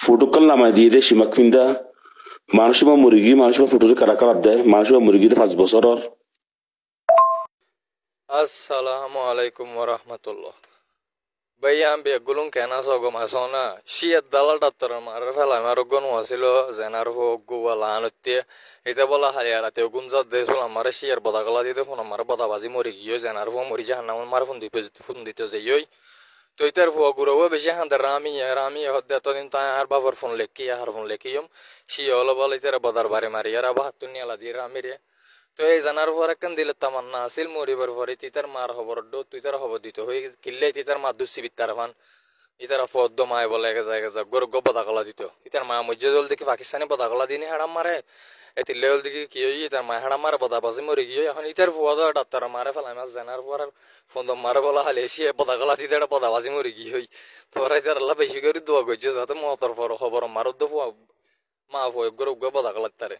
ফুটুকাল নামাই দিয়ে দে সীমা খুন্দা মানুষ বা মুরগি মানুষ বা ফুটুরে কারা কারা দেয় মানুষ বা মুরগিতে 5 বছরের Assalamu alaikum warahmatullah. Bayam be gulung kena sogo masona. Shiyat dalal doctor marar fela marugon wasilo zenar ho guwala anutte. Ite bola hayara te gunza desul amara shiyar bodagala dite fun amara bodabazi mori giyo zenar ho mori jahannam mar fun dite zeyoy. তো ইতার ফুয়া গুরো বেশি হান্দার rummy হদ্দে এতদিন তাই আর বাবার phone লেখি আর phone লেখিম C হলো বলে ইতার বদার বারে মারি আর আবার হাতুন নিয়ালা দিয়ে রামিরে তো এই জানার পর একখান দিলে তামান্না আসিল মরিবার পরে তিতার মার খবর ডো তুই তার খবর দিত হয়ে কিল্লে তিতার মা দুসি বিত্তার ফান ইতার ফদ্দ মায় বলে এগে গর গো বদাকলা দিত ইতার মা মজ্জে জল দেখি পাকিস্তানি বদাকলা দিনে হাড়াম মারে এতি লেওল দিকে কি হই ইতার মা হাড়াম মারে বদাবাজি মরে গিয়ে এখন ইতার ফুয়াদ ডাক্তার মারে ফেলাই মাছ জানার পর ফোন মারে বলা হালে এসে বদাকলা দিতে বদাবাজি মরে গিয়ে হই তোরা ইতার আল্লাহ বেশি করে দোয়া করছে যাতে মতর পর খবর মারত দো ফুয়া মা ফুয়া গর গো বদাকলা তারে